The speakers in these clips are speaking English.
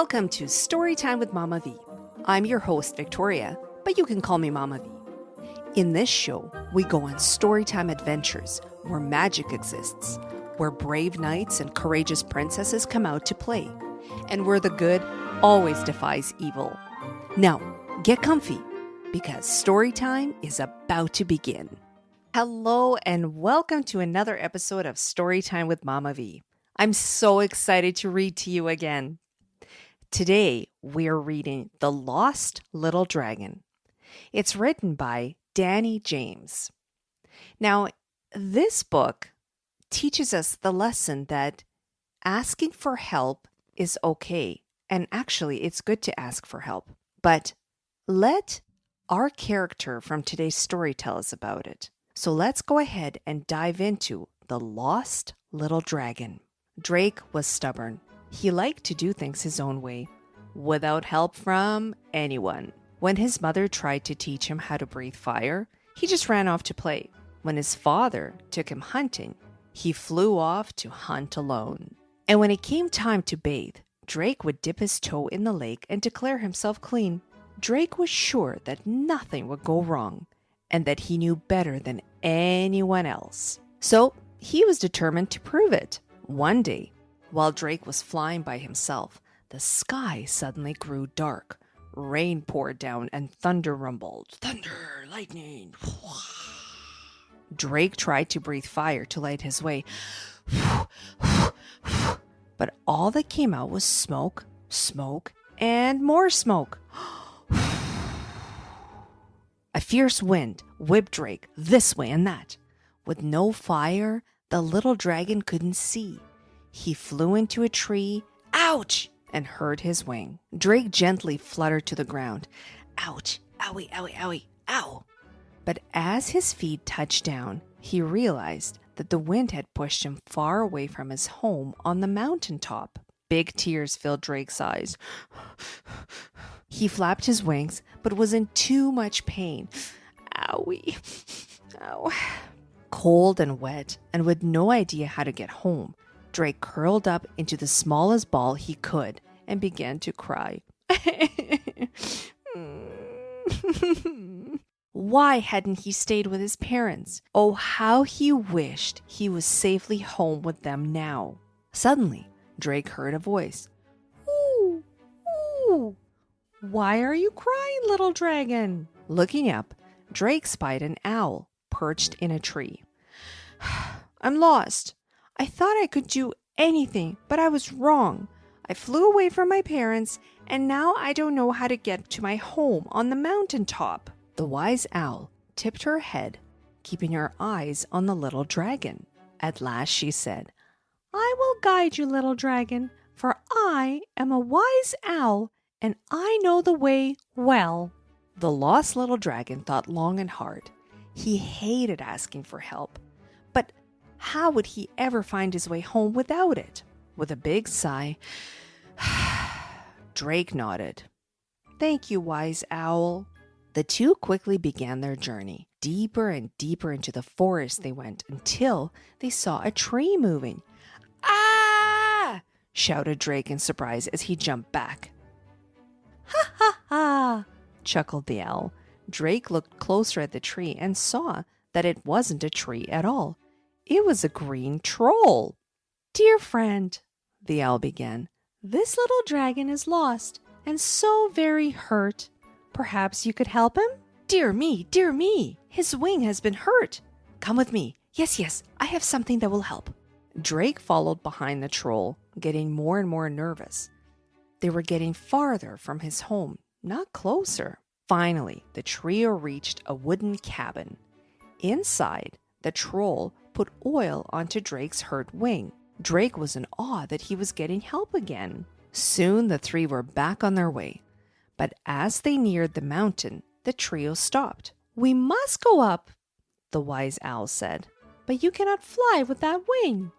Welcome to Storytime with Mama V. I'm your host, Victoria, but you can call me Mama V. In this show, we go on storytime adventures where magic exists, where brave knights and courageous princesses come out to play, and where the good always defies evil. Now, get comfy, because storytime is about to begin. Hello, and welcome to another episode of Storytime with Mama V. I'm so excited to read to you again. Today, we're reading The Lost Little Dragon. It's written by Dani James. Now, this book teaches us the lesson that asking for help is okay. And actually, it's good to ask for help. But let our character from today's story tell us about it. So let's go ahead and dive into The Lost Little Dragon. Drake was stubborn. He liked to do things his own way, without help from anyone. When his mother tried to teach him how to breathe fire, he just ran off to play. When his father took him hunting, he flew off to hunt alone. And when it came time to bathe, Drake would dip his toe in the lake and declare himself clean. Drake was sure that nothing would go wrong, and that he knew better than anyone else. So he was determined to prove it. One day, while Drake was flying by himself, the sky suddenly grew dark. Rain poured down and thunder rumbled. Thunder, lightning. Drake tried to breathe fire to light his way. But all that came out was smoke, smoke, and more smoke. A fierce wind whipped Drake this way and that. With no fire, the little dragon couldn't see. He flew into a tree, ouch, and hurt his wing. Drake gently fluttered to the ground. Ouch, owie, owie, owie, ow. But as his feet touched down, he realized that the wind had pushed him far away from his home on the mountaintop. Big tears filled Drake's eyes. He flapped his wings, but was in too much pain. Owie, ow. Cold and wet, and with no idea how to get home, Drake curled up into the smallest ball he could and began to cry. Why hadn't he stayed with his parents? Oh, how he wished he was safely home with them now. Suddenly, Drake heard a voice. Ooh, ooh. Why are you crying, little dragon? Looking up, Drake spied an owl perched in a tree. I'm lost. I thought I could do anything, but I was wrong. I flew away from my parents, and now I don't know how to get to my home on the mountaintop. The wise owl tipped her head, keeping her eyes on the little dragon. At last she said, I will guide you, little dragon, for I am a wise owl, and I know the way well. The lost little dragon thought long and hard. He hated asking for help. But how would he ever find his way home without it? With a big sigh, Drake nodded. Thank you, wise owl. The two quickly began their journey. Deeper and deeper into the forest they went until they saw a tree moving. Ah! Shouted Drake in surprise as he jumped back. Ha ha ha! Chuckled the owl. Drake looked closer at the tree and saw that it wasn't a tree at all. It was a green troll. Dear friend, the owl began, this little dragon is lost and so very hurt. Perhaps you could help him? Dear me, his wing has been hurt. Come with me. Yes, I have something that will help. Drake followed behind the troll, getting more and more nervous. They were getting farther from his home, not closer. Finally, the trio reached a wooden cabin. Inside, the troll put oil onto Drake's hurt wing. Drake was in awe that he was getting help again. Soon the three were back on their way. But as they neared the mountain, the trio stopped. We must go up, the wise owl said. But you cannot fly with that wing.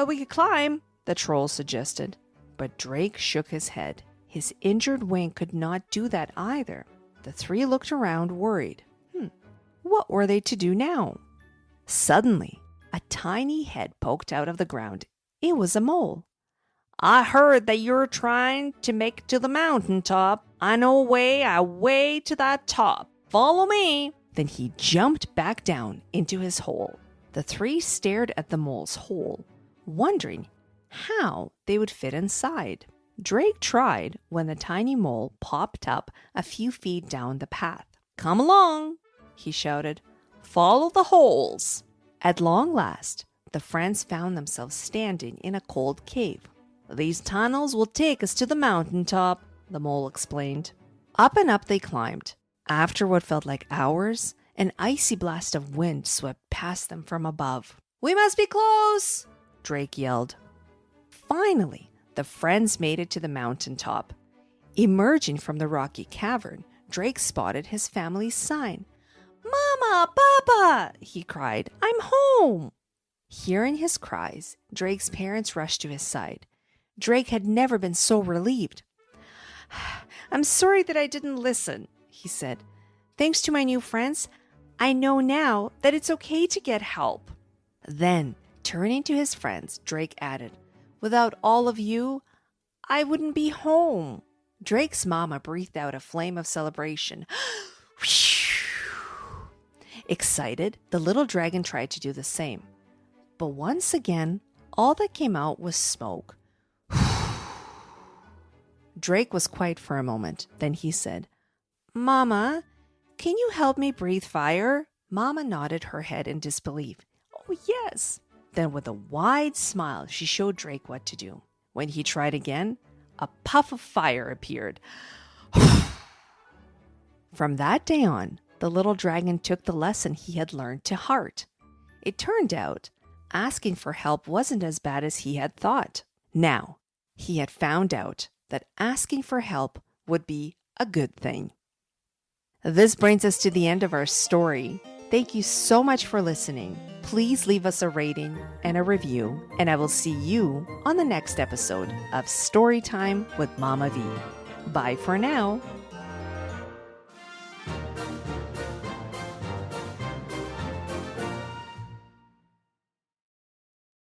We could climb, the troll suggested. But Drake shook his head. His injured wing could not do that either. The three looked around, worried. What were they to do now? Suddenly, a tiny head poked out of the ground. It was a mole. I heard that you're trying to make it to the mountaintop. I know a way to that top. Follow me. Then he jumped back down into his hole. The three stared at the mole's hole, wondering how they would fit inside. Drake tried when the tiny mole popped up a few feet down the path. Come along, he shouted. Follow the holes. At long last, the friends found themselves standing in a cold cave. These tunnels will take us to the mountaintop, the mole explained. Up and up they climbed. After what felt like hours, an icy blast of wind swept past them from above. We must be close, Drake yelled. Finally, the friends made it to the mountaintop. Emerging from the rocky cavern, Drake spotted his family's sign. Mama, Papa, he cried, I'm home. Hearing his cries, Drake's parents rushed to his side. Drake had never been so relieved. I'm sorry that I didn't listen, he said. Thanks to my new friends, I know now that it's okay to get help. Then, turning to his friends, Drake added, without all of you, I wouldn't be home. Drake's mama breathed out a flame of celebration. Excited, the little dragon tried to do the same. But once again, all that came out was smoke. Drake was quiet for a moment. Then he said, Mama, can you help me breathe fire? Mama nodded her head in disbelief. Oh, yes. Then with a wide smile, she showed Drake what to do. When he tried again, a puff of fire appeared. From that day on, the little dragon took the lesson he had learned to heart. It turned out, asking for help wasn't as bad as he had thought. Now, he had found out that asking for help would be a good thing. This brings us to the end of our story. Thank you so much for listening. Please leave us a rating and a review, and I will see you on the next episode of Storytime with Mama V. Bye for now.